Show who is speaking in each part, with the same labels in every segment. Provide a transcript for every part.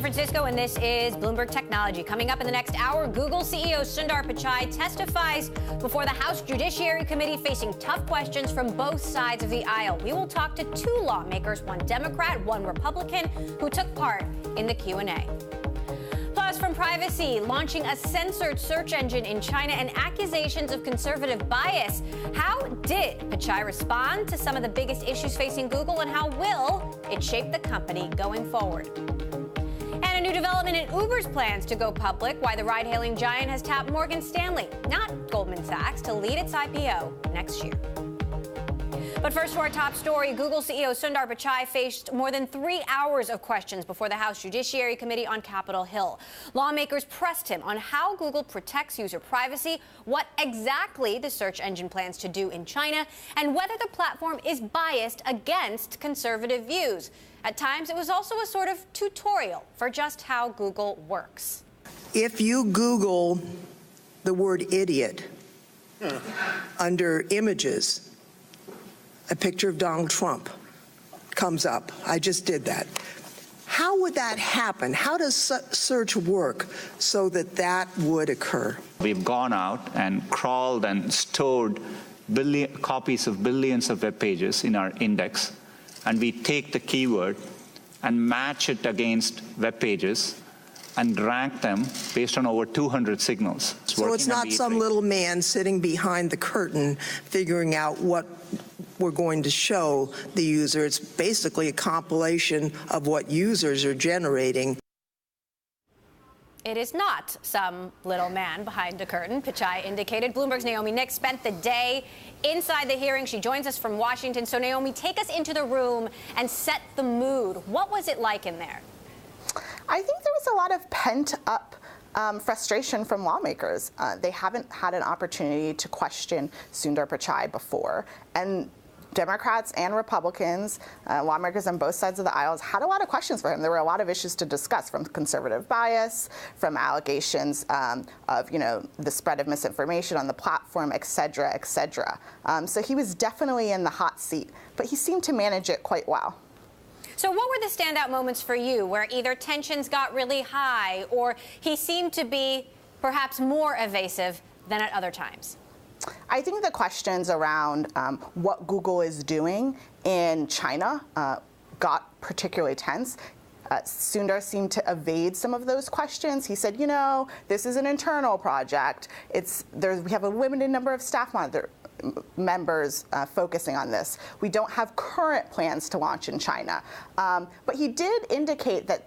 Speaker 1: Francisco, and this is Bloomberg Technology. Coming up in the next hour, Google CEO Sundar Pichai testifies before the House Judiciary Committee, facing tough questions from both sides of the aisle. We will talk to two lawmakers, one Democrat, one Republican, who took part in the Q&A. Plus, from privacy, launching a censored search engine in China and accusations of conservative bias. How did Pichai respond to some of the biggest issues facing Google, and how will it shape the company going forward? And a new development in Uber's plans to go public, why the ride-hailing giant has tapped Morgan Stanley, not Goldman Sachs, to lead its IPO next year. But first, to our top story, Google CEO Sundar Pichai faced more than 3 hours of questions before the House Judiciary Committee on Capitol Hill. Lawmakers pressed him on how Google protects user privacy, what exactly the search engine plans to do in China, and whether the platform is biased against conservative views. At times, it was also a sort of tutorial for just how Google works.
Speaker 2: If you Google the word idiot under images, a picture of Donald Trump comes up. I just did that. How would that happen? How does search work so that that would occur?
Speaker 3: We've gone out and crawled and stored copies of billions of web pages in our index, and we take the keyword and match it against web pages and rank them based on over 200 signals.
Speaker 2: So it's not some little man sitting behind the curtain figuring out what we're going to show the user. It's basically a compilation of what users are generating.
Speaker 1: It is not some little man behind the curtain, Pichai indicated. Bloomberg's Naomi Nix spent the day inside the hearing. She joins us from Washington. So, Naomi, take us into the room and set the mood. What was it like in there?
Speaker 4: I think there was a lot of pent-up frustration from lawmakers. They haven't had an opportunity to question Sundar Pichai before. And Democrats and Republicans, lawmakers on both sides of the aisles, had a lot of questions for him. There were a lot of issues to discuss, from conservative bias, from allegations of, the spread of misinformation on the platform, et cetera, et cetera. So he was definitely in the hot seat, but he seemed to manage it quite well.
Speaker 1: So what were the standout moments for you where either tensions got really high or he seemed to be perhaps more evasive than at other times?
Speaker 4: I think the questions around what Google is doing in China got particularly tense. Sundar seemed to evade some of those questions. He said, this is an internal project. We have a limited number of staff members focusing on this. We don't have current plans to launch in China. But he did indicate that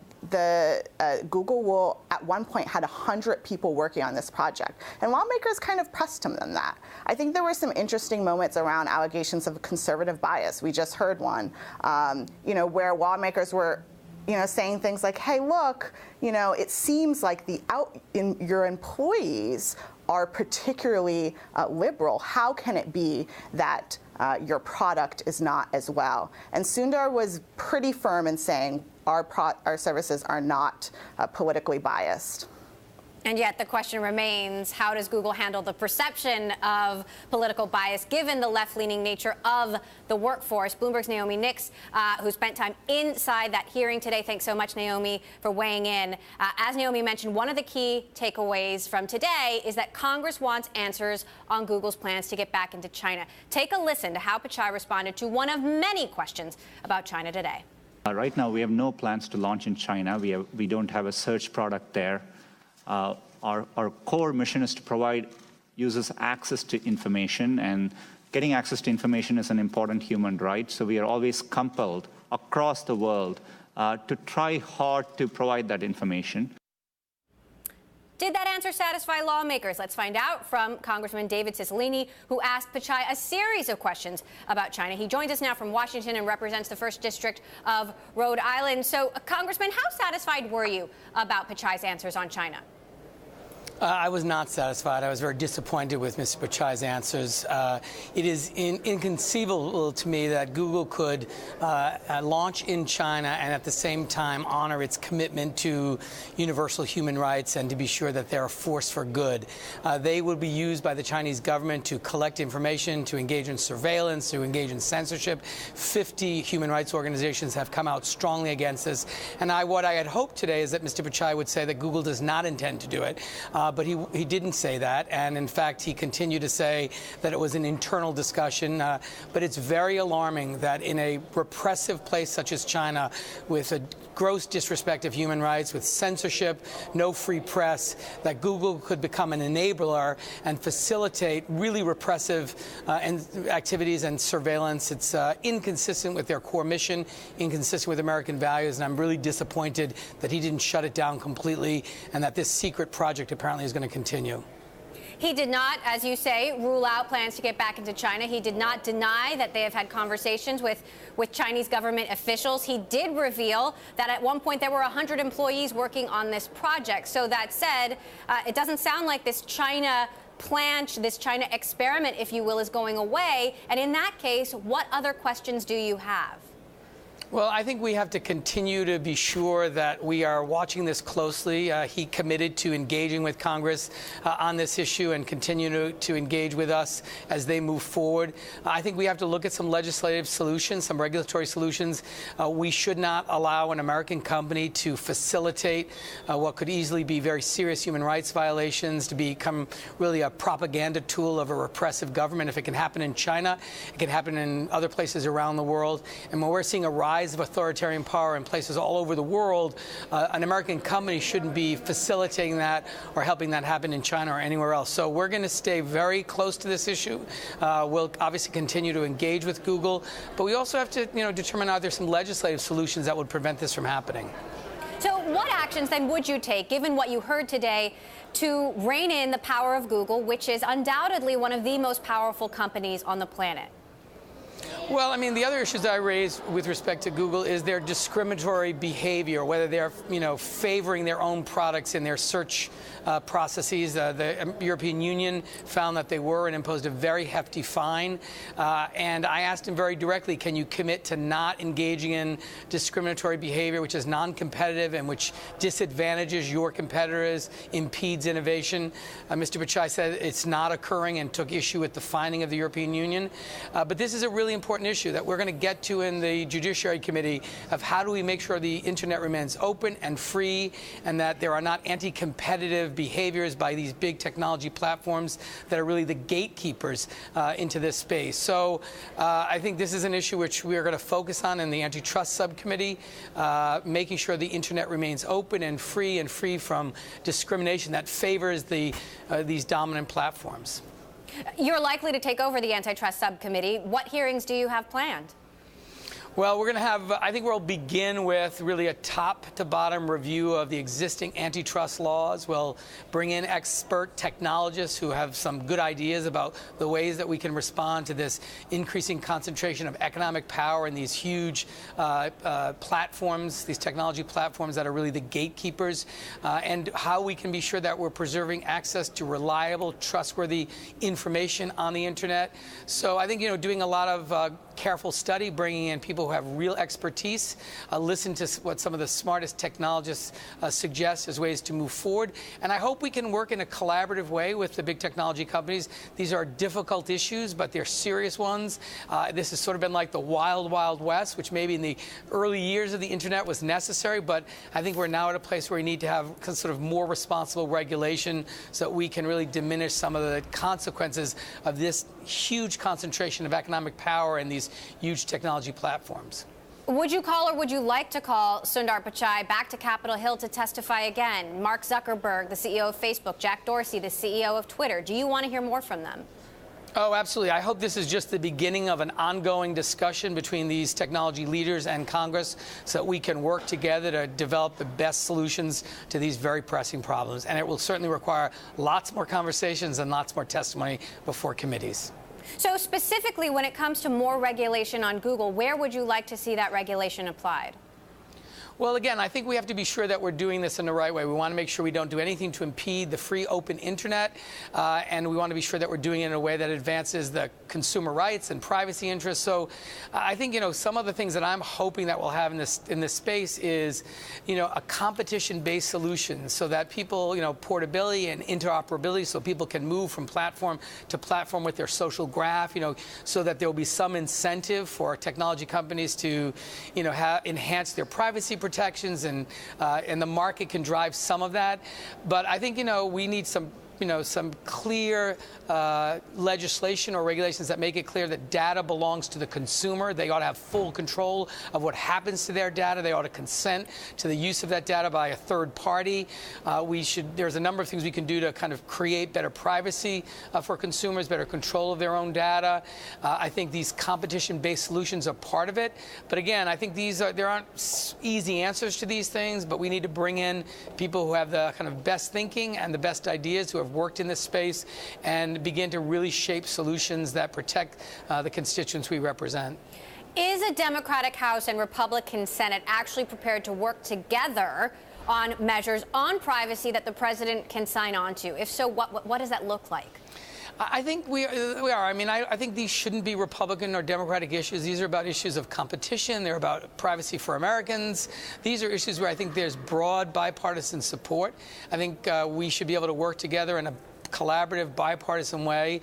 Speaker 4: Google will, at one point, had 100 people working on this project. And lawmakers kind of pressed him on that. I think there were some interesting moments around allegations of conservative bias. We just heard one, where lawmakers were saying things like, hey, look, it seems like your employees are particularly liberal. How can it be that your product is not as well? And Sundar was pretty firm in saying our services are not politically biased.
Speaker 1: And yet the question remains, how does Google handle the perception of political bias given the left-leaning nature of the workforce? Bloomberg's Naomi Nix, who spent time inside that hearing today. Thanks so much, Naomi, for weighing in. As Naomi mentioned, one of the key takeaways from today is that Congress wants answers on Google's plans to get back into China. Take a listen to how Pichai responded to one of many questions about China today.
Speaker 3: Right now, we have no plans to launch in China. We don't have a search product there. Our core mission is to provide users access to information, and getting access to information is an important human right. So we are always compelled across the world to try hard to provide that information.
Speaker 1: Did that answer satisfy lawmakers? Let's find out from Congressman David Cicilline, who asked Pichai a series of questions about China. He joins us now from Washington and represents the 1st District of Rhode Island. So, Congressman, how satisfied were you about Pichai's answers on China?
Speaker 5: I was not satisfied. I was very disappointed with Mr. Pichai's answers. It is inconceivable to me that Google could launch in China and at the same time honor its commitment to universal human rights and to be sure that they're a force for good. They would be used by the Chinese government to collect information, to engage in surveillance, to engage in censorship. 50 human rights organizations have come out strongly against this. And what I had hoped today is that Mr. Pichai would say that Google does not intend to do it. But he didn't say that, and in fact, he continued to say that it was an internal discussion. But it's very alarming that in a repressive place such as China, with a gross disrespect of human rights, with censorship, no free press, that Google could become an enabler and facilitate really repressive activities and surveillance. It's inconsistent with their core mission, inconsistent with American values, and I'm really disappointed that he didn't shut it down completely and that this secret project apparently is going to continue.
Speaker 1: He did not, as you say, rule out plans to get back into China. He did not deny that they have had conversations with Chinese government officials. He did reveal that at one point there were 100 employees working on this project. So that said, it doesn't sound like this China plan, this China experiment, if you will, is going away. And in that case, what other questions do you have?
Speaker 5: Well, I think we have to continue to be sure that we are watching this closely. He committed to engaging with Congress on this issue and continue to engage with us as they move forward. I think we have to look at some legislative solutions, some regulatory solutions. We should not allow an American company to facilitate what could easily be very serious human rights violations, to become really a propaganda tool of a repressive government. If it can happen in China, it can happen in other places around the world. And when we're seeing a rise of authoritarian power in places all over the world, an American company shouldn't be facilitating that or helping that happen in China or anywhere else. So we're going to stay very close to this issue. We'll obviously continue to engage with Google, but we also have to, determine are there some legislative solutions that would prevent this from happening.
Speaker 1: So what actions then would you take, given what you heard today, to rein in the power of Google, which is undoubtedly one of the most powerful companies on the planet?
Speaker 5: Well, I mean, the other issues that I raised with respect to Google is their discriminatory behavior, whether they're, favoring their own products in their search processes. The European Union found that they were and imposed a very hefty fine. And I asked him very directly, can you commit to not engaging in discriminatory behavior, which is non-competitive and which disadvantages your competitors, impedes innovation? Mr. Pichai said it's not occurring and took issue with the finding of the European Union. But this is a really important issue that we're going to get to in the Judiciary Committee of how do we make sure the Internet remains open and free and that there are not anti-competitive behaviors by these big technology platforms that are really the gatekeepers into this space. So I think this is an issue which we are going to focus on in the Antitrust Subcommittee, making sure the Internet remains open and free from discrimination that favors these dominant platforms.
Speaker 1: You're likely to take over the Antitrust Subcommittee. What hearings do you have planned?
Speaker 5: Well, we're going to have, I think we'll begin with really a top-to-bottom review of the existing antitrust laws. We'll bring in expert technologists who have some good ideas about the ways that we can respond to this increasing concentration of economic power in these huge platforms, these technology platforms that are really the gatekeepers, and how we can be sure that we're preserving access to reliable, trustworthy information on the Internet. So I think, doing a lot of careful study, bringing in people who have real expertise, listen to what some of the smartest technologists suggest as ways to move forward. And I hope we can work in a collaborative way with the big technology companies. These are difficult issues, but they're serious ones. This has sort of been like the wild, wild west, which maybe in the early years of the Internet was necessary. But I think we're now at a place where we need to have sort of more responsible regulation so that we can really diminish some of the consequences of this huge concentration of economic power in these huge technology platforms.
Speaker 1: Would you call or would you like to call Sundar Pichai back to Capitol Hill to testify again? Mark Zuckerberg, the CEO of Facebook, Jack Dorsey, the CEO of Twitter. Do you want to hear more from them?
Speaker 5: Oh, absolutely. I hope this is just the beginning of an ongoing discussion between these technology leaders and Congress so that we can work together to develop the best solutions to these very pressing problems. And it will certainly require lots more conversations and lots more testimony before committees.
Speaker 1: So specifically, when it comes to more regulation on Google, where would you like to see that regulation applied?
Speaker 5: Well, again, I think we have to be sure that we're doing this in the right way. We want to make sure we don't do anything to impede the free, open internet, and we want to be sure that we're doing it in a way that advances the consumer rights and privacy interests. So I think, some of the things that I'm hoping that we'll have in this space is, a competition-based solution so that people, portability and interoperability, so people can move from platform to platform with their social graph, so that there will be some incentive for technology companies to, enhance their privacy protections, and the market can drive some of that. But I think, we need some clear legislation or regulations that make it clear that data belongs to the consumer. They ought to have full control of what happens to their data. They ought to consent to the use of that data by a third party. There's a number of things we can do to kind of create better privacy for consumers, better control of their own data. I think these competition-based solutions are part of it. But again, I think there aren't easy answers to these things, but we need to bring in people who have the kind of best thinking and the best ideas, who have worked in this space, and begin to really shape solutions that protect the constituents we represent.
Speaker 1: Is a Democratic House and Republican Senate actually prepared to work together on measures on privacy that the president can sign on to? If so, what does that look like?
Speaker 5: I think we are. I mean, I think these shouldn't be Republican or Democratic issues. These are about issues of competition. They're about privacy for Americans. These are issues where I think there's broad bipartisan support. I think we should be able to work together in a collaborative, bipartisan way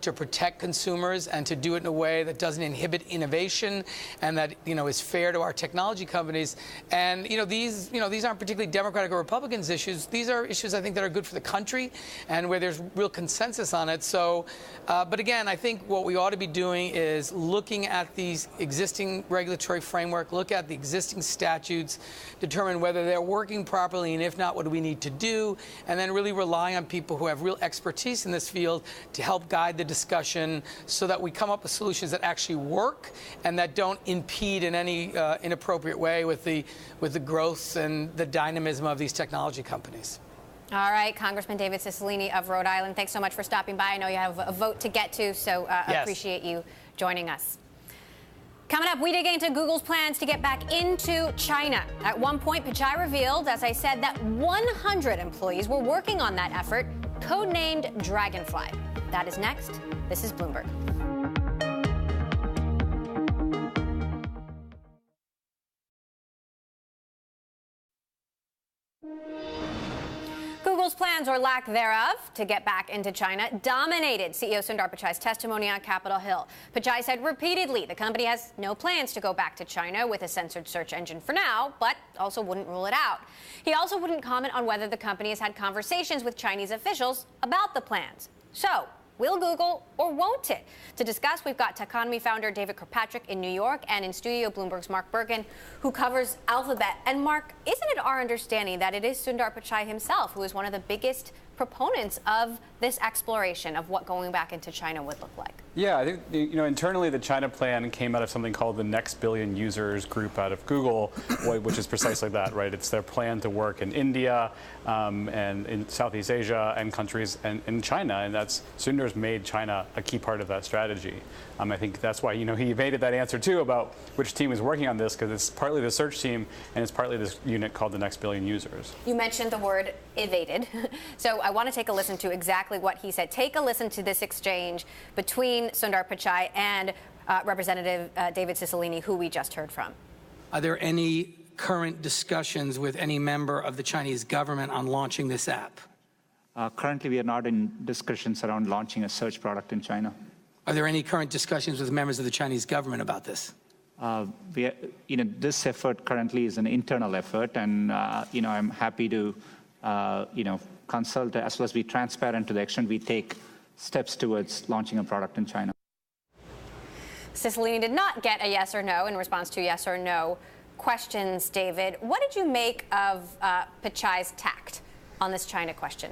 Speaker 5: to protect consumers, and to do it in a way that doesn't inhibit innovation, and that is fair to our technology companies. And these aren't particularly Democratic or Republicans issues. These are issues I think that are good for the country, and where there's real consensus on it. So, but again, I think what we ought to be doing is looking at these existing regulatory framework, look at the existing statutes, determine whether they're working properly, and if not, what do we need to do, and then really rely on people who have real expertise in this field to help guide the discussion, so that we come up with solutions that actually work and that don't impede in any inappropriate way with the growth and the dynamism of these technology companies.
Speaker 1: All right, Congressman David Cicilline of Rhode Island, thanks so much for stopping by. I know you have a vote to get to, so
Speaker 5: Yes.
Speaker 1: Appreciate you joining us. Coming up, we dig into Google's plans to get back into China. At one point, Pichai revealed, as I said, that 100 employees were working on that effort, codenamed Dragonfly. That is next. This is Bloomberg. Google's plans, or lack thereof, to get back into China dominated CEO Sundar Pichai's testimony on Capitol Hill. Pichai said repeatedly the company has no plans to go back to China with a censored search engine for now, but also wouldn't rule it out. He also wouldn't comment on whether the company has had conversations with Chinese officials about the plans. So, will Google or won't it? To discuss, we've got Techonomy founder David Kirkpatrick in New York, and in studio, Bloomberg's Mark Bergen, who covers Alphabet. And Mark, isn't it our understanding that it is Sundar Pichai himself who is one of the biggest proponents of this exploration of what going back into China would look like?
Speaker 6: Yeah, I think internally the China plan came out of something called the Next Billion Users group out of Google, which is precisely that, right? It's their plan to work in India and in Southeast Asia and countries and in China, and that's Sundar's made China a key part of that strategy. I think that's why he evaded that answer too about which team is working on this, because it's partly the search team and it's partly this unit called the Next Billion Users.
Speaker 1: You mentioned the word evaded, so I want to take a listen to exactly what he said. Take a listen to this exchange between Sundar Pichai and Representative David Cicilline, who we just heard from.
Speaker 5: Are there any current discussions with any member of the Chinese government on launching this app?
Speaker 3: Currently, we are not in discussions around launching a search product in China.
Speaker 5: Are there any current discussions with members of the Chinese government about this?
Speaker 3: This effort currently is an internal effort, and I'm happy to consult as well as be transparent to the extent we take steps towards launching a product in China.
Speaker 1: Cicilline did not get a yes or no in response to yes or no questions, David. What did you make of Pichai's tact on this China question?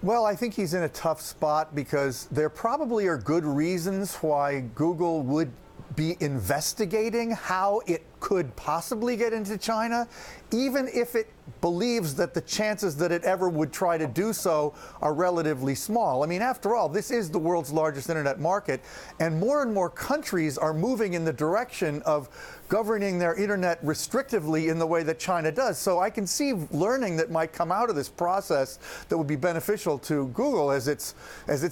Speaker 7: Well, I think he's in a tough spot because there probably are good reasons why Google would be investigating how it could possibly get into China, even if it believes that the chances that it ever would try to do so are relatively small. I mean, after all, this is the world's largest internet market, and more countries are moving in the direction of governing their internet restrictively in the way that China does. So I can see learning that might come out of this process that would be beneficial to Google as it's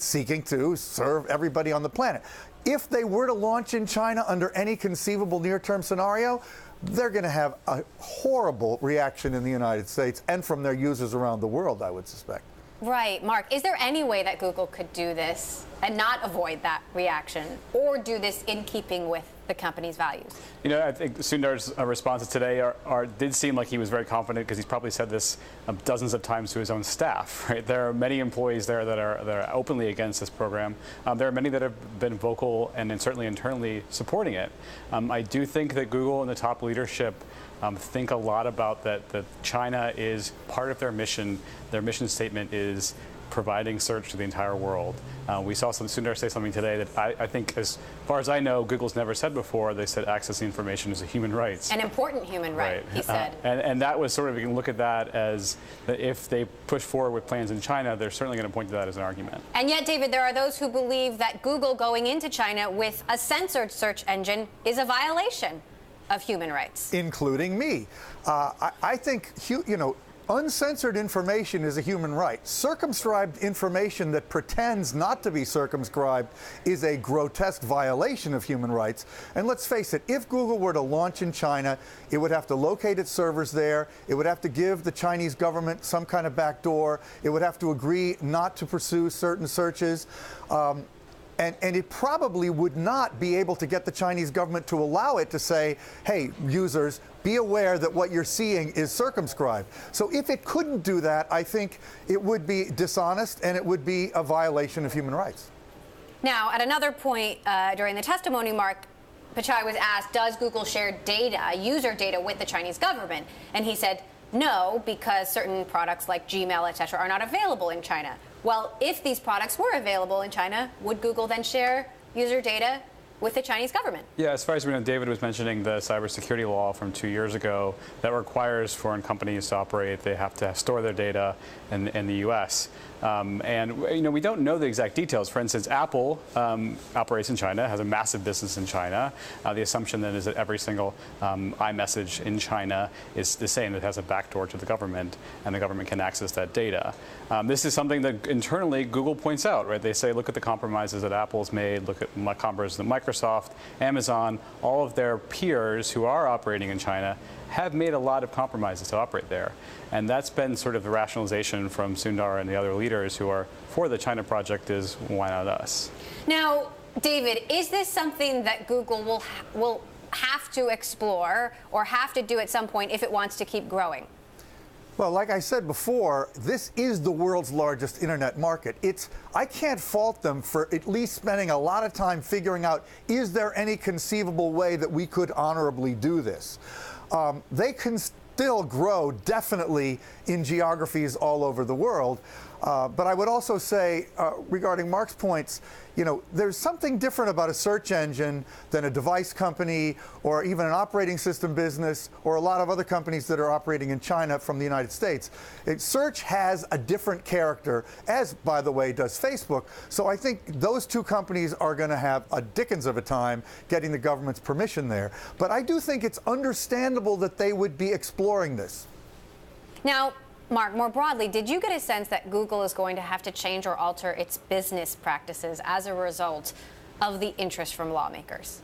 Speaker 7: seeking to serve everybody on the planet. If they were to launch in China under any conceivable near-term scenario, they're going to have a horrible reaction in the United States and from their users around the world, I would suspect.
Speaker 1: Right. Mark, is there any way that Google could do this and not avoid that reaction, or do this in keeping with the company's values? You
Speaker 6: know, I think Sundar's responses today did seem like he was very confident, because he's probably said this dozens of times to his own staff. Right? There are many employees there that are openly against this program. There are many that have been vocal and certainly internally supporting it. I do think that Google and the top leadership think a lot about that China is part of their mission. Their mission statement is providing search to the entire world. We saw Sundar say something today that I think, as far as I know, Google's never said before. They said access to information is a human right.
Speaker 1: An important human right, he said.
Speaker 6: And that was sort of, you can look at that as that if they push forward with plans in China, they're certainly going to point to that as an argument.
Speaker 1: And yet, David, there are those who believe that Google going into China with a censored search engine is a violation of human rights.
Speaker 7: Including me. I think, uncensored information is a human right. Circumscribed information that pretends not to be circumscribed is a grotesque violation of human rights. And let's face it, if Google were to launch in China, it would have to locate its servers there. It would have to give the Chinese government some kind of backdoor. It would have to agree not to pursue certain searches. And it probably would not be able to get the Chinese government to allow it to say, hey, users, be aware that what you're seeing is circumscribed. So if it couldn't do that, I think it would be dishonest and it would be a violation of human rights.
Speaker 1: Now, at another point during the testimony, Mark, Pichai was asked, does Google share data, user data, with the Chinese government? And he said, no, because certain products like Gmail, et cetera, are not available in China. Well, if these products were available in China, would Google then share user data with the Chinese government?
Speaker 6: Yeah, as far as we know, David was mentioning the cybersecurity law from 2 years ago that requires foreign companies to operate. They have to store their data in the U.S. And we don't know the exact details. For instance, Apple operates in China, has a massive business in China. The assumption then is that every single iMessage in China is the same. It has a backdoor to the government, and the government can access that data. This is something that internally Google points out. Right? They say, look at the compromises that Apple's made. Look at compromises that Microsoft, Amazon, all of their peers who are operating in China have made a lot of compromises to operate there. And that's been sort of the rationalization from Sundar and the other leaders who are for the China project is, why not us?
Speaker 1: Now, David, is this something that Google will have to explore or have to do at some point if it wants to keep growing?
Speaker 7: Well, like I said before, this is the world's largest internet market. I can't fault them for at least spending a lot of time figuring out, is there any conceivable way that we could honorably do this? They can still grow, definitely, in geographies all over the world. But I would also say, regarding Mark's points, there's something different about a search engine than a device company or even an operating system business or a lot of other companies that are operating in China from the United States. Search has a different character, as, by the way, does Facebook. So I think those two companies are going to have a dickens of a time getting the government's permission there. But I do think it's understandable that they would be exploring this.
Speaker 1: Now, Mark, more broadly, did you get a sense that Google is going to have to change or alter its business practices as a result of the interest from lawmakers?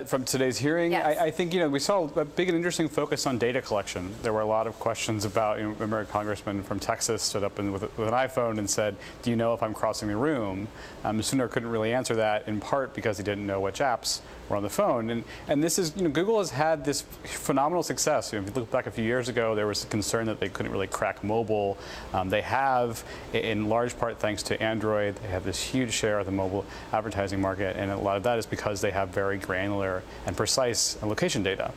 Speaker 6: From today's hearing,
Speaker 1: yes.
Speaker 6: I think we saw a big and interesting focus on data collection. There were a lot of questions about. Remember, a congressman from Texas stood up with an iPhone and said, "Do you know if I'm crossing the room?" Sundar couldn't really answer that, in part because he didn't know which apps were on the phone. And this is, Google has had this phenomenal success. If you look back a few years ago, there was a concern that they couldn't really crack mobile. They have, in large part thanks to Android, they have this huge share of the mobile advertising market, and a lot of that is because they have very granular and precise location data.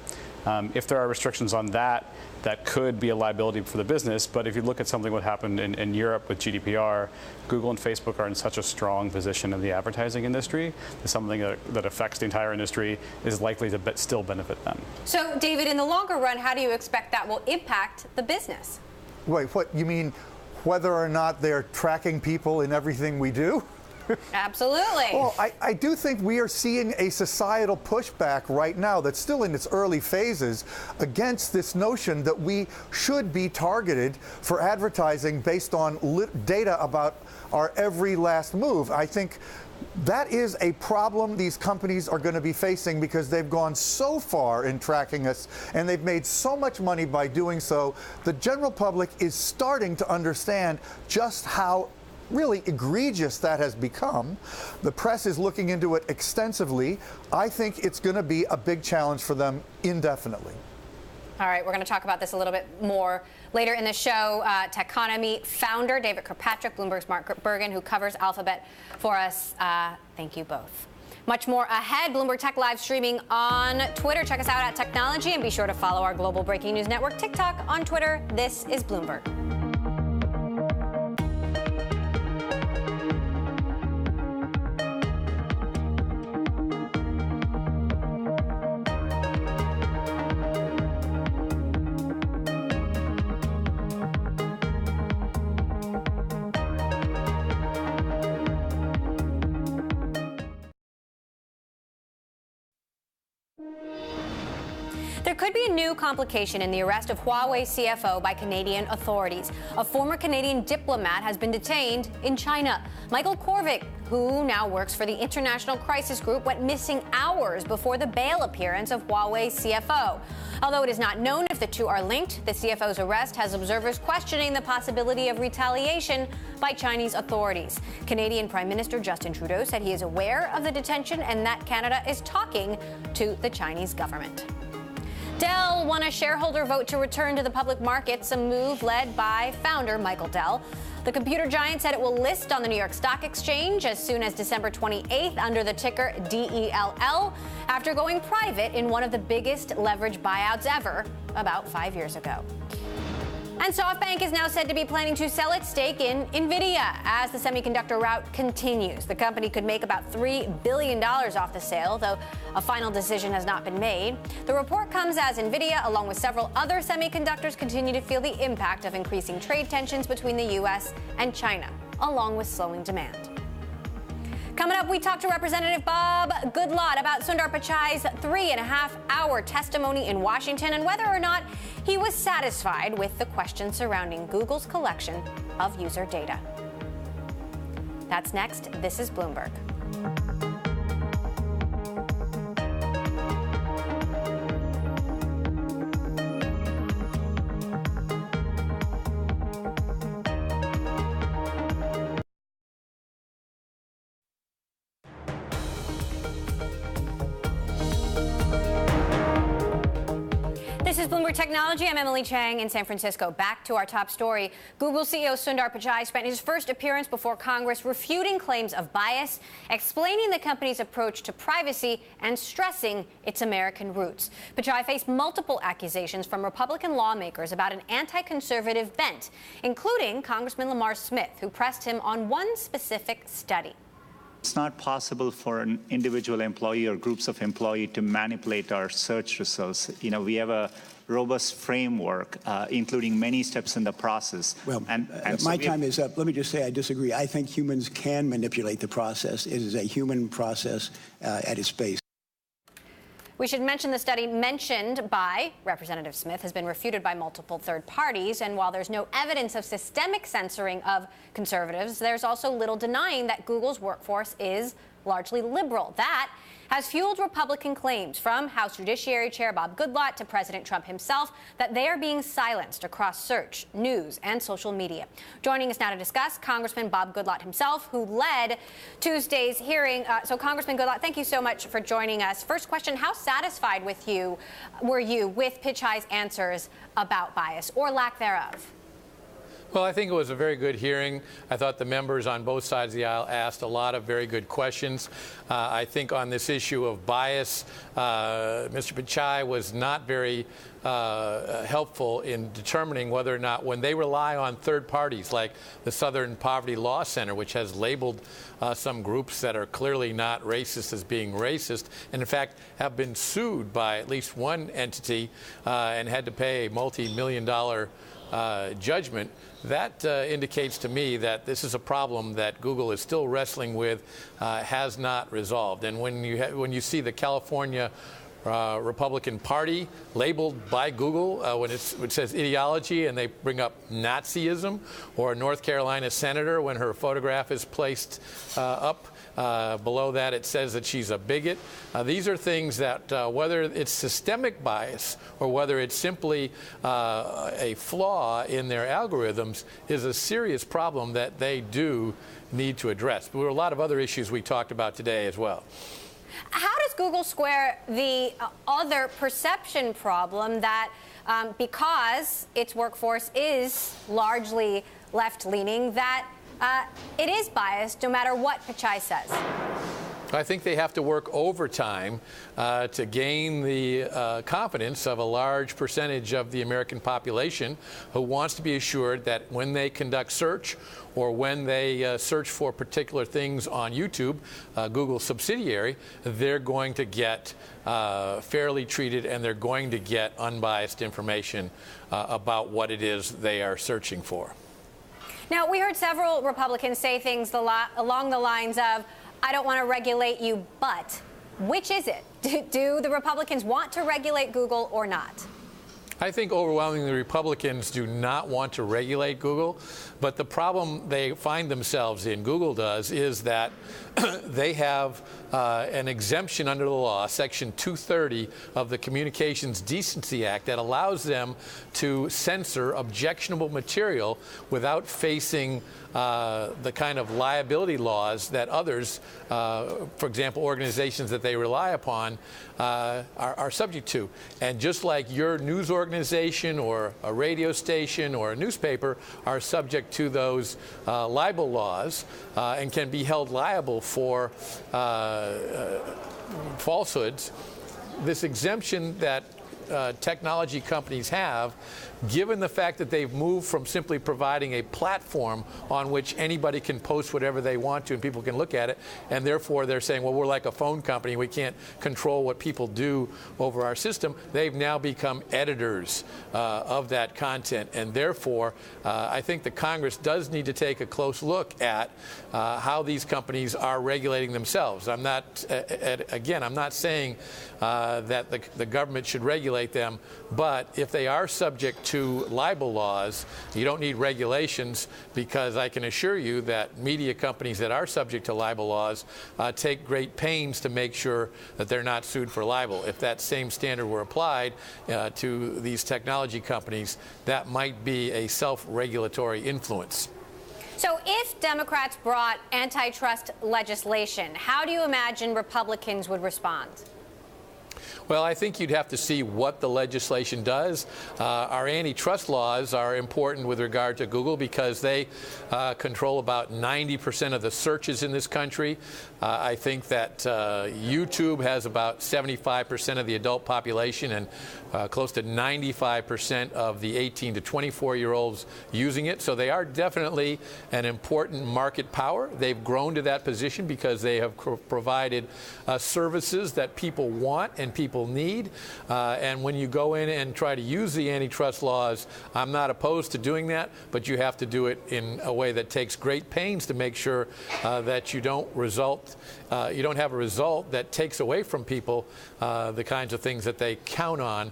Speaker 6: If there are restrictions on that, that could be a liability for the business. But if you look at something what happened in Europe with GDPR, Google and Facebook are in such a strong position in the advertising industry that something that affects the entire industry is likely to still benefit them.
Speaker 1: So, David, in the longer run, how do you expect that will impact the business?
Speaker 7: Wait, what, you mean whether or not they're tracking people in everything we do?
Speaker 1: Absolutely.
Speaker 7: Well, I do think we are seeing a societal pushback right now that's still in its early phases against this notion that we should be targeted for advertising based on data about our every last move. I think that is a problem these companies are going to be facing because they've gone so far in tracking us and they've made so much money by doing so. The general public is starting to understand just how really egregious that has become. The press is looking into it extensively. I think it's going to be a big challenge for them indefinitely.
Speaker 1: All right, we're going to talk about this a little bit more later in the show. Techonomy founder David Kirkpatrick, Bloomberg's Mark Bergen, who covers Alphabet for us. Thank you both. Much more ahead. Bloomberg Tech live streaming on Twitter. Check us out at Technology, and be sure to follow our global breaking news network, TikTok, on Twitter. This is Bloomberg. There could be a new complication in the arrest of Huawei CFO by Canadian authorities. A former Canadian diplomat has been detained in China. Michael Korvic, who now works for the International Crisis Group, went missing hours before the bail appearance of Huawei CFO. Although it is not known if the two are linked, the CFO's arrest has observers questioning the possibility of retaliation by Chinese authorities. Canadian Prime Minister Justin Trudeau said he is aware of the detention and that Canada is talking to the Chinese government. Dell won a shareholder vote to return to the public markets, a move led by founder Michael Dell. The computer giant said it will list on the New York Stock Exchange as soon as December 28th under the ticker DELL, after going private in one of the biggest leverage buyouts ever about 5 years ago. And SoftBank is now said to be planning to sell its stake in NVIDIA as the semiconductor rout continues. The company could make about $3 billion off the sale, though a final decision has not been made. The report comes as NVIDIA, along with several other semiconductors, continue to feel the impact of increasing trade tensions between the U.S. and China, along with slowing demand. Coming up, we talk to Representative Bob Goodlatte about Sundar Pichai's 3.5-hour testimony in Washington and whether or not he was satisfied with the questions surrounding Google's collection of user data. That's next. This is Bloomberg. This is Bloomberg Technology. I'm Emily Chang in San Francisco. Back to our top story. Google CEO Sundar Pichai spent his first appearance before Congress refuting claims of bias, explaining the company's approach to privacy, and stressing its American roots. Pichai faced multiple accusations from Republican lawmakers about an anti-conservative bent, including Congressman Lamar Smith, who pressed him on one specific study.
Speaker 3: It's not possible for an individual employee or groups of employees to manipulate our search results. We have a robust framework, including many steps in the process.
Speaker 8: Well, my time is up. Let me just say I disagree. I think humans can manipulate the process. It is a human process at its base.
Speaker 1: We should mention the study mentioned by Representative Smith has been refuted by multiple third parties. And while there's no evidence of systemic censoring of conservatives, there's also little denying that Google's workforce is largely liberal. That has fueled Republican claims from House Judiciary Chair Bob Goodlatte to President Trump himself that they are being silenced across search, news, and social media. Joining us now to discuss, Congressman Bob Goodlatte himself, who led Tuesday's hearing. So, Congressman Goodlatte, thank you so much for joining us. First question, how satisfied were you with Pichai's answers about bias or lack thereof?
Speaker 9: Well, I think it was a very good hearing. I thought the members on both sides of the aisle asked a lot of very good questions. I think on this issue of bias, Mr. Pichai was not very helpful in determining whether or not, when they rely on third parties like the Southern Poverty Law Center, which has labeled some groups that are clearly not racist as being racist, and in fact have been sued by at least one entity and had to pay a multi-million-dollar judgment. That indicates to me that this is a problem that Google is still wrestling with, has not resolved. And when you see the California Republican Party labeled by Google when it says ideology and they bring up Nazism, or a North Carolina senator when her photograph is placed up below that it says that she's a bigot. These are things that whether it's systemic bias or whether it's simply a flaw in their algorithms is a serious problem that they do need to address. But there were a lot of other issues we talked about today as well.
Speaker 1: How does Google square the other perception problem that because its workforce is largely left-leaning, that it is biased no matter what Pichai says?
Speaker 9: I think they have to work overtime to gain the confidence of a large percentage of the American population who wants to be assured that when they conduct search or when they search for particular things on YouTube, Google's subsidiary, they're going to get fairly treated and they're going to get unbiased information about what it is they are searching for.
Speaker 1: Now, we heard several Republicans say things along the lines of, I don't want to regulate you, but which is it? Do the Republicans want to regulate Google or not?
Speaker 9: I think overwhelmingly Republicans do not want to regulate Google, but the problem they find themselves in, Google does, is that they have an exemption under the law, Section 230 of the Communications Decency Act, that allows them to censor objectionable material without facing the kind of liability laws that others, for example, organizations that they rely upon, are subject to. And just like your news organization or a radio station or a newspaper are subject to those libel laws and can be held liable for falsehoods, this exemption that technology companies have, given the fact that they've moved from simply providing a platform on which anybody can post whatever they want to and people can look at it, and therefore they're saying, well, we're like a phone company, we can't control what people do over our system. They've now become editors of that content, and therefore I think the Congress does need to take a close look at how these companies are regulating themselves. I'm not, again, I'm not saying that the government should regulate them, but if they are subject to libel laws, you don't need regulations, because I can assure you that media companies that are subject to libel laws take great pains to make sure that they're not sued for libel. If that same standard were applied to these technology companies, that might be a self-regulatory influence.
Speaker 1: So if Democrats brought antitrust legislation, how do you imagine Republicans would respond?
Speaker 9: Well, I think you'd have to see what the legislation does. Our antitrust laws are important with regard to Google because they control about 90% of the searches in this country. I think that YouTube has about 75% of the adult population and close to 95% of the 18 to 24-year-olds using it. So they are definitely an important market power. They've grown to that position because they have provided services that people want and people need. And when you go in and try to use the antitrust laws, I'm not opposed to doing that, but you have to do it in a way that takes great pains to make sure that you don't have a result that takes away from people the kinds of things that they count on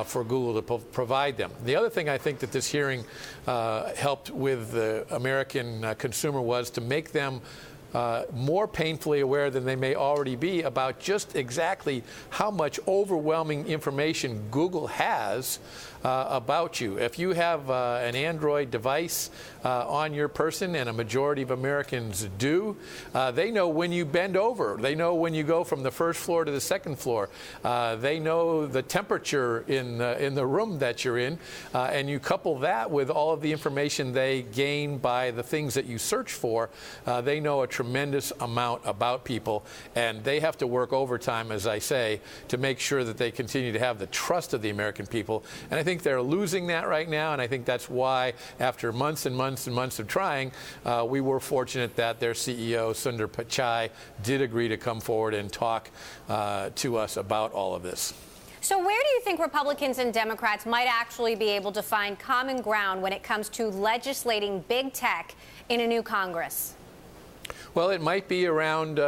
Speaker 9: for Google to provide them. The other thing I think that this hearing helped with the American consumer was to make them more painfully aware than they may already be about just exactly how much overwhelming information Google has about you. If you have an Android device on your person, and a majority of Americans do, they know when you bend over. They know when you go from the first floor to the second floor. They know the temperature in the room that you're in, and you couple that with all of the information they gain by the things that you search for. They know a tremendous amount about people, and they have to work overtime, as I say, to make sure that they continue to have the trust of the American people. And I think they're losing that right now, and I think that's why, after months and months and months of trying, we were fortunate that their CEO, Sundar Pichai, did agree to come forward and talk to us about all of this.
Speaker 1: So where do you think Republicans and Democrats might actually be able to find common ground when it comes to legislating big tech in a new Congress?
Speaker 9: Well, it might be around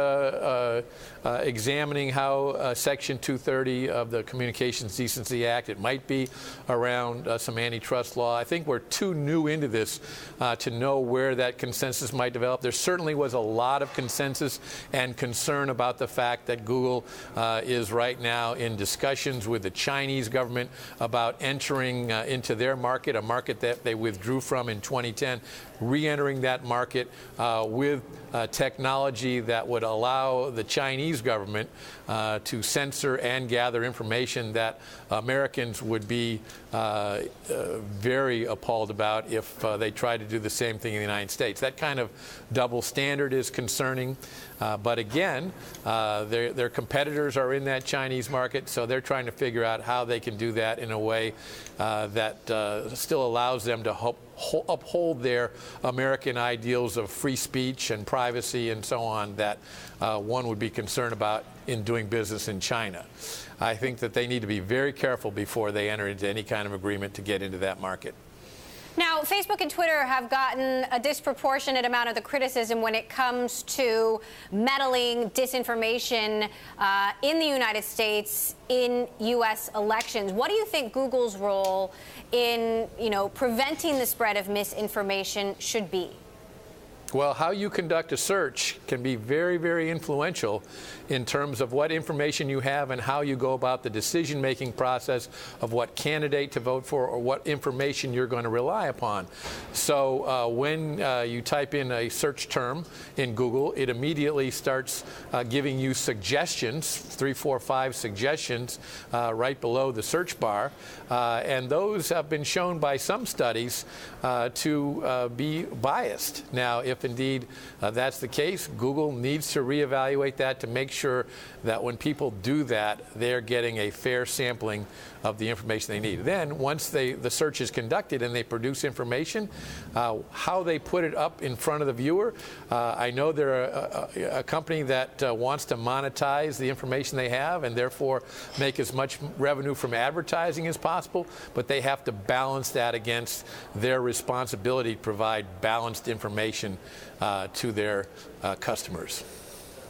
Speaker 9: examining how Section 230 of the Communications Decency Act. It might be around some antitrust law. I think we're too new into this to know where that consensus might develop. There certainly was a lot of consensus and concern about the fact that Google is right now in discussions with the Chinese government about entering into their market, a market that they withdrew from in 2010, re-entering that market with technology that would allow the Chinese government to censor and gather information that Americans would be very appalled about if they tried to do the same thing in the United States. That kind of double standard is concerning. But again, their competitors are in that Chinese market, so they're trying to figure out how they can do that in a way that still allows them to uphold their American ideals of free speech and privacy and so on that one would be concerned about in doing business in China. I think that they need to be very careful before they enter into any kind of agreement to get into that market.
Speaker 1: Now, Facebook and Twitter have gotten a disproportionate amount of the criticism when it comes to meddling disinformation in the United States in U.S. elections. What do you think Google's role in, preventing the spread of misinformation should be?
Speaker 9: Well, how you conduct a search can be very, very influential in terms of what information you have and how you go about the decision-making process of what candidate to vote for or what information you're going to rely upon. So when you type in a search term in Google, it immediately starts giving you suggestions, 3, 4, 5 suggestions right below the search bar. And those have been shown by some studies to be biased. Now, if indeed that's the case, Google needs to reevaluate that to make sure that when people do that, they're getting a fair sampling of the information they need. Then, once the search is conducted and they produce information, how they put it up in front of the viewer, I know they're a company that wants to monetize the information they have and therefore make as much revenue from advertising as possible, but they have to balance that against their responsibility to provide balanced information to their customers.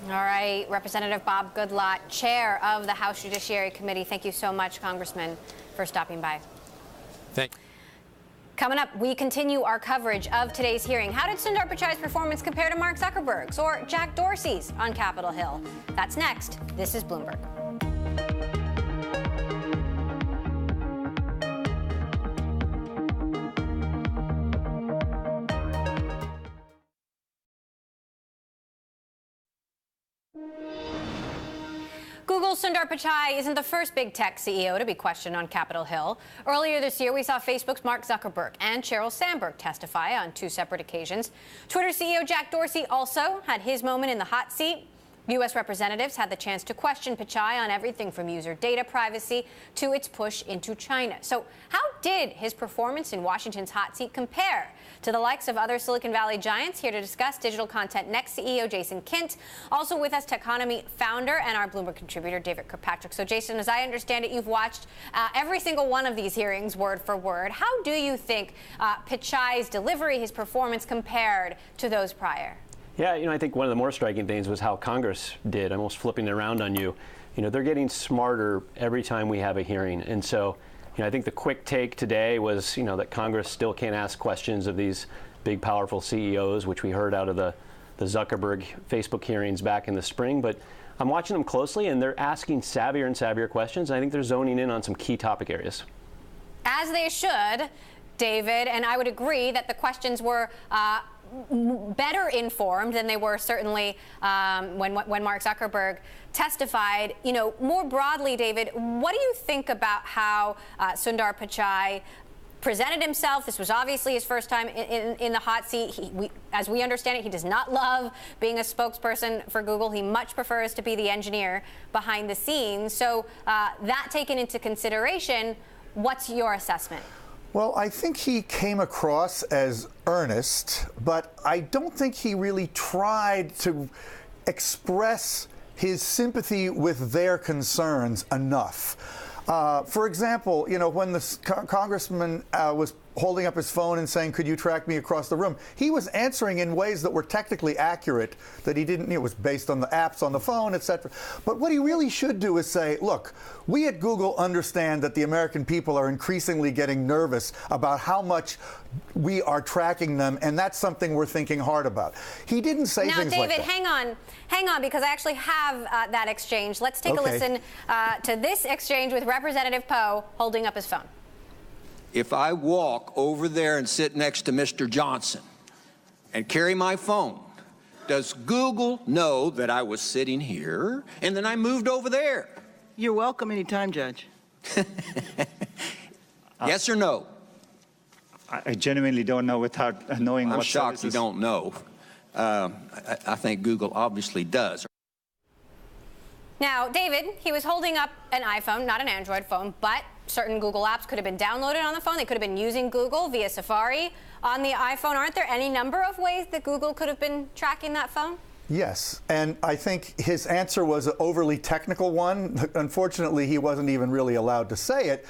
Speaker 1: All right, Representative Bob Goodlatte, chair of the House Judiciary Committee. Thank you so much, Congressman, for stopping by.
Speaker 9: Thank you.
Speaker 1: Coming up, we continue our coverage of today's hearing. How did Sundar Pichai's performance compare to Mark Zuckerberg's or Jack Dorsey's on Capitol Hill? That's next. This is Bloomberg. Google's Sundar Pichai isn't the first big tech CEO to be questioned on Capitol Hill. Earlier this year, we saw Facebook's Mark Zuckerberg and Sheryl Sandberg testify on 2 separate occasions. Twitter CEO Jack Dorsey also had his moment in the hot seat. U.S. representatives had the chance to question Pichai on everything from user data privacy to its push into China. So how did his performance in Washington's hot seat compare to the likes of other Silicon Valley giants? Here to discuss Digital Content Next CEO Jason Kint. Also with us, Techonomy founder and our Bloomberg contributor David Kirkpatrick. So Jason, as I understand it, you've watched every single one of these hearings word for word. How do you think Pichai's delivery, his performance compared to those prior?
Speaker 10: Yeah, I think one of the more striking things was how Congress did, almost flipping it around on you. They're getting smarter every time we have a hearing. And so, I think the quick take today was, that Congress still can't ask questions of these big, powerful CEOs, which we heard out of the the Zuckerberg Facebook hearings back in the spring, but I'm watching them closely, and they're asking savvier and savvier questions, and I think they're zoning in on some key topic areas. As
Speaker 1: they should, David, and I would agree that the questions were better informed than they were certainly when Mark Zuckerberg testified. You know, more broadly, David, what do you think about how Sundar Pichai presented himself? This was obviously his first time in the hot seat. As we understand it, he does not love being a spokesperson for Google. He much prefers to be the engineer behind the scenes. So that taken into consideration, what's your assessment?
Speaker 7: Well, I think he came across as earnest, but I don't think he really tried to express his sympathy with their concerns enough. For example, you know, when the congressman was holding up his phone and saying, "Could you track me across the room?" he was answering in ways that were technically accurate, that he didn't, it was based on the apps on the phone, etc. But what he really should do is say, look, we at Google understand that the American people are increasingly getting nervous about how much we are tracking them, and that's something we're thinking hard about. He didn't say things
Speaker 1: David,
Speaker 7: like that.
Speaker 1: Now, David, hang on, because I actually have that exchange. Let's take a listen to this exchange with Representative Poe holding up his phone.
Speaker 11: If I walk over there and sit next to Mr. Johnson and carry my phone, does Google know that I was sitting here and then I moved over there?
Speaker 12: You're welcome anytime, Judge.
Speaker 11: Yes or no?
Speaker 3: I genuinely don't know without knowing what
Speaker 11: I'm shocked
Speaker 3: services.
Speaker 11: you don't know. I think Google obviously does.
Speaker 1: Now, David, he was holding up an iPhone, not an Android phone, but certain Google apps could have been downloaded on the phone. They could have been using Google via Safari on the iPhone. Aren't there any number of ways that Google could have been tracking that phone?
Speaker 7: Yes, and I think his answer was an overly technical one. Unfortunately, he wasn't even really allowed to say it.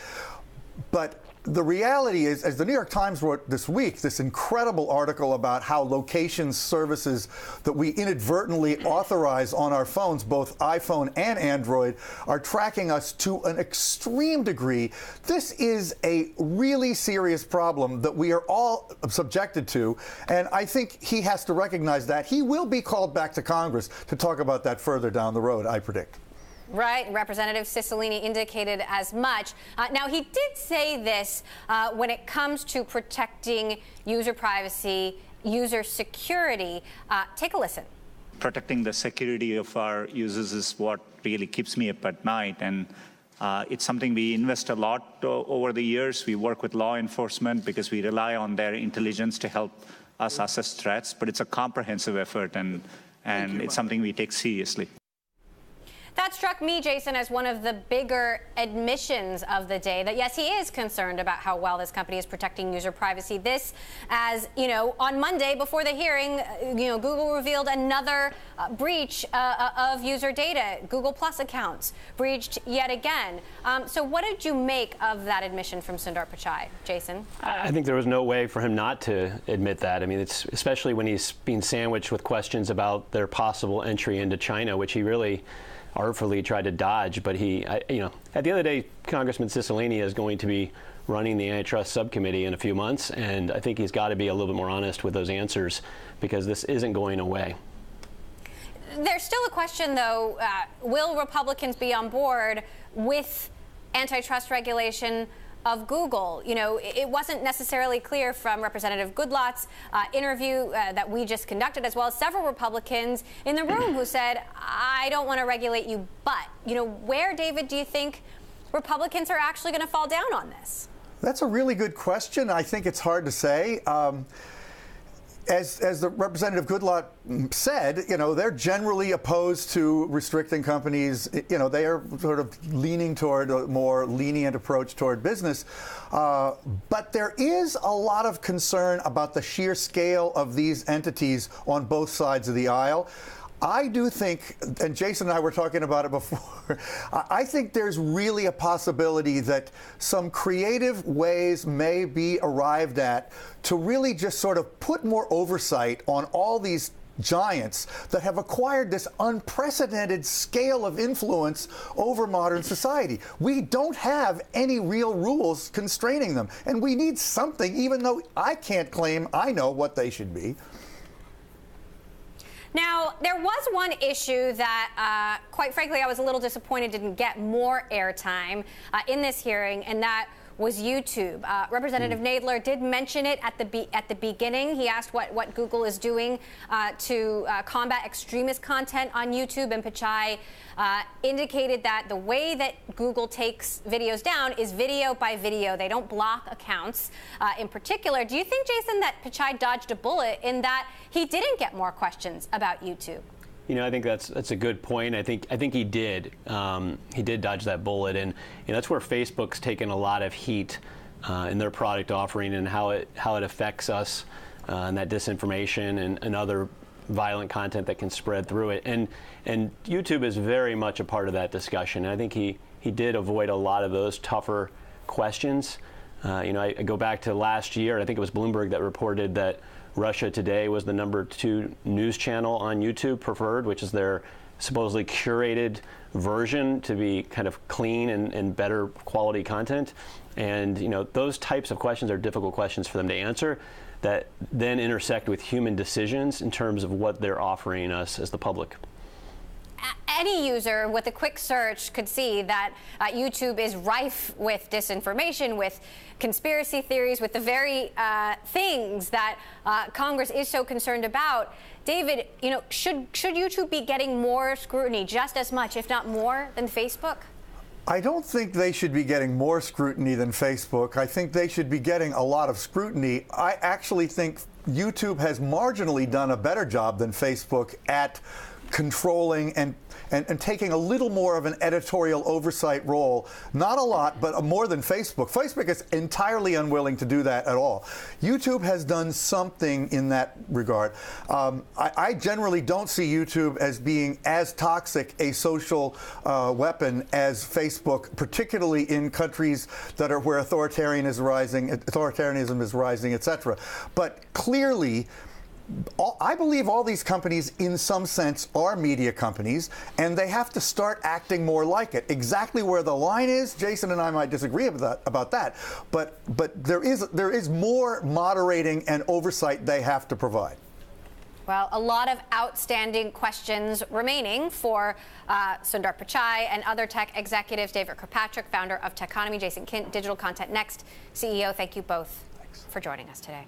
Speaker 7: But the reality is, as the New York Times wrote this week, this incredible article about how location services that we inadvertently authorize on our phones, both iPhone and Android, are tracking us to an extreme degree. This is a really serious problem that we are all subjected to, and I think he has to recognize that. He will be called back to Congress to talk about that further down the road, I predict.
Speaker 1: Right, Representative Cicilline indicated as much. Now, he did say this when it comes to protecting user privacy, user security. Take a listen.
Speaker 3: Protecting the security of our users is what really keeps me up at night, and it's something we invest a lot over the years. We work with law enforcement because we rely on their intelligence to help us assess threats, but it's a comprehensive effort, and it's something we take seriously.
Speaker 1: That struck me, Jason, as one of the bigger admissions of the day, that yes, he is concerned about how well this company is protecting user privacy. This, as you know, on Monday before the hearing, Google revealed another breach of user data. Google Plus accounts breached yet again. So what did you make of that admission from Sundar Pichai, Jason?
Speaker 10: I think there was no way for him not to admit that. I mean, it's especially when he's being sandwiched with questions about their possible entry into China, which he really artfully tried to dodge. But he, at the end of the day, Congressman Cicilline is going to be running the antitrust subcommittee in a few months, and I think he's got to be a little bit more honest with those answers, because this isn't going away.
Speaker 1: There's still a question, though. Will Republicans be on board with antitrust regulation of Google? It wasn't necessarily clear from Representative Goodlatt's interview that we just conducted, as well as several Republicans in the room who said, I don't want to regulate you, but, where, David, do you think Republicans are actually going to fall down on this?
Speaker 7: That's a really good question. I think it's hard to say. As the Representative Goodlatte said, they're generally opposed to restricting companies. They are sort of leaning toward a more lenient approach toward business. But there is a lot of concern about the sheer scale of these entities on both sides of the aisle. I do think, and Jason and I were talking about it before, I think there's really a possibility that some creative ways may be arrived at to really just sort of put more oversight on all these giants that have acquired this unprecedented scale of influence over modern society. We don't have any real rules constraining them, and we need something, even though I can't claim I know what they should be.
Speaker 1: Now, there was one issue that, quite frankly, I was a little disappointed didn't get more airtime in this hearing, and that was YouTube. Representative Nadler did mention it at the beginning. He asked what Google is doing to combat extremist content on YouTube, and Pichai indicated that the way that Google takes videos down is video by video. They don't block accounts. In particular, do you think, Jason, that Pichai dodged a bullet in that he didn't get more questions about YouTube?
Speaker 10: You know, I think that's a good point. I think he did. He did dodge that bullet, and that's where Facebook's taken a lot of heat in their product offering and how it affects us and that disinformation and other violent content that can spread through it. And YouTube is very much a part of that discussion. And I think he did avoid a lot of those tougher questions. I go back to last year. I think it was Bloomberg that reported that Russia Today was the #2 news channel on YouTube preferred, which is their supposedly curated version to be kind of clean and better quality content. And those types of questions are difficult questions for them to answer that then intersect with human decisions in terms of what they're offering us as the public.
Speaker 1: Any user with a quick search could see that YouTube is rife with disinformation, with conspiracy theories, with the very things that Congress is so concerned about. David, should YouTube be getting more scrutiny, just as much, if not more, than Facebook?
Speaker 7: I don't think they should be getting more scrutiny than Facebook. I think they should be getting a lot of scrutiny. I actually think YouTube has marginally done a better job than Facebook at controlling and taking a little more of an editorial oversight role. Not a lot, but more than Facebook. Facebook is entirely unwilling to do that at all. YouTube has done something in that regard. I generally don't see YouTube as being as toxic a social weapon as Facebook, particularly in countries that are where authoritarianism is rising, etc. But clearly, I believe all these companies, in some sense, are media companies, and they have to start acting more like it. Exactly where the line is, Jason and I might disagree about that, but there is more moderating and oversight they have to provide.
Speaker 1: Well, a lot of outstanding questions remaining for Sundar Pichai and other tech executives. David Kirkpatrick, founder of Techonomy, Jason Kint, Digital Content Next CEO. Thank you both for joining us today.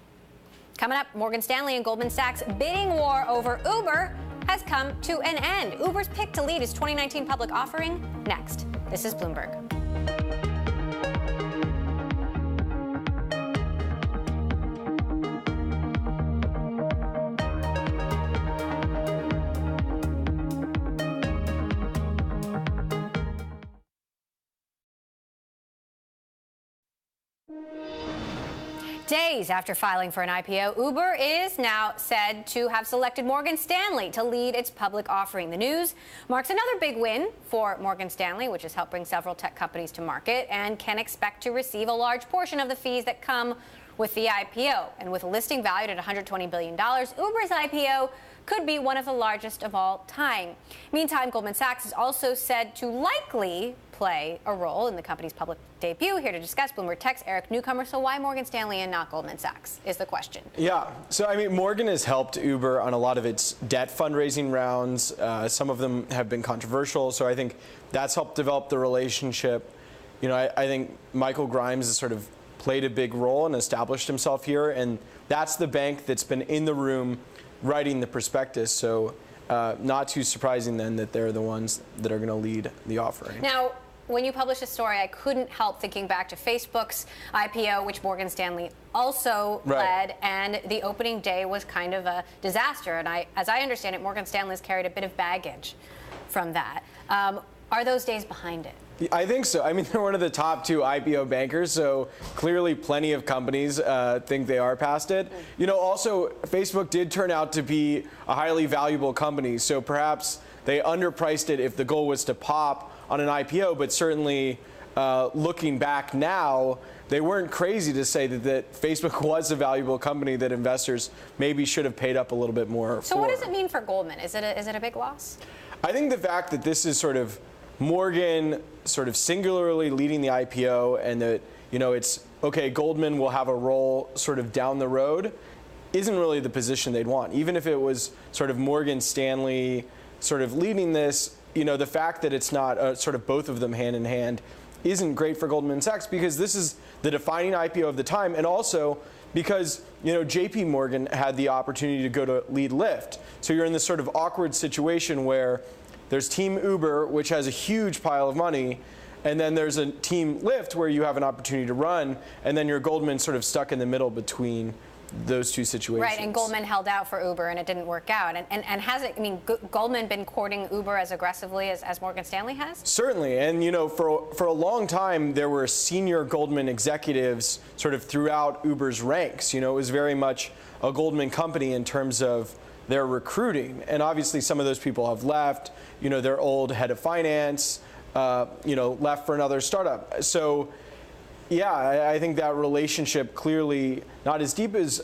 Speaker 1: Coming up, Morgan Stanley and Goldman Sachs' bidding war over Uber has come to an end. Uber's pick to lead its 2019 public offering next. This is Bloomberg. Days after filing for an IPO, Uber is now said to have selected Morgan Stanley to lead its public offering. The news marks another big win for Morgan Stanley, which has helped bring several tech companies to market and can expect to receive a large portion of the fees that come with the IPO. And with a listing valued at $120 billion, Uber's IPO could be one of the largest of all time. Meantime, Goldman Sachs is also said to likely play a role in the company's public debut. Here to discuss, Bloomberg Tech's Eric Newcomer. So why Morgan Stanley and not Goldman Sachs is the question.
Speaker 13: Yeah, so I mean, Morgan has helped Uber on a lot of its debt fundraising rounds. Some of them have been controversial, so I think that's helped develop the relationship. I think Michael Grimes has sort of played a big role and established himself here, and that's the bank that's been in the room writing the prospectus. So not too surprising then that they're the ones that are going to lead the offering.
Speaker 1: Now, when you published this story, I couldn't help thinking back to Facebook's IPO, which Morgan Stanley also led, and the opening day was kind of a disaster. And as I understand it, Morgan Stanley's carried a bit of baggage from that. Are those days behind it?
Speaker 13: I think so. I mean, they're one of the top 2 IPO bankers, so clearly plenty of companies think they are past it. Also, Facebook did turn out to be a highly valuable company, so perhaps they underpriced it if the goal was to pop on an IPO, but certainly looking back now, they weren't crazy to say that Facebook was a valuable company that investors maybe should have paid up a little bit more for.
Speaker 1: So what does it mean for Goldman? Is it a big loss?
Speaker 13: I think the fact that this is sort of Morgan sort of singularly leading the IPO, and that it's okay, Goldman will have a role sort of down the road, isn't really the position they'd want. Even if it was sort of Morgan Stanley sort of leading this, the fact that it's not sort of both of them hand in hand isn't great for Goldman Sachs, because this is the defining IPO of the time, and also because JP Morgan had the opportunity to go to lead Lyft. So you're in this sort of awkward situation where there's Team Uber, which has a huge pile of money, and then there's a Team Lyft where you have an opportunity to run, and then you're Goldman sort of stuck in the middle between those two situations.
Speaker 1: Right, and Goldman held out for Uber, and it didn't work out. And has it, Goldman been courting Uber as aggressively as Morgan Stanley has?
Speaker 13: Certainly, and for a long time, there were senior Goldman executives sort of throughout Uber's ranks. It was very much a Goldman company in terms of their recruiting. And obviously, some of those people have left. Their old head of finance, left for another startup. So, yeah, I think that relationship clearly not as deep as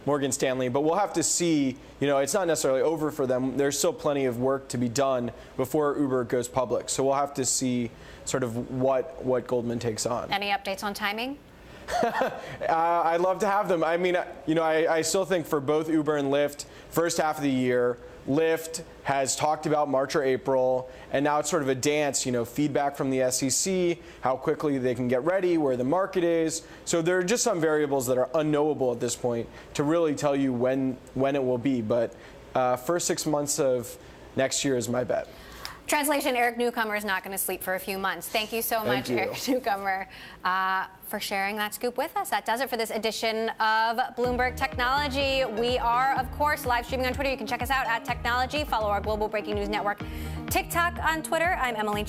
Speaker 13: Morgan Stanley, but we'll have to see. It's not necessarily over for them. There's still plenty of work to be done before Uber goes public. So we'll have to see sort of what Goldman takes on.
Speaker 1: Any updates on timing?
Speaker 13: I'd love to have them. I still think for both Uber and Lyft, first half of the year, Lyft has talked about March or April, and now it's sort of a dance, feedback from the SEC, how quickly they can get ready, where the market is. So there are just some variables that are unknowable at this point to really tell you when it will be. But first 6 months of next year is my bet.
Speaker 1: Translation, Eric Newcomer is not going to sleep for a few months. Thank you so much, Eric Newcomer, for sharing that scoop with us. That does it for this edition of Bloomberg Technology. We are, of course, live streaming on Twitter. You can check us out at Technology. Follow our Global Breaking News Network TikTok on Twitter. I'm Emily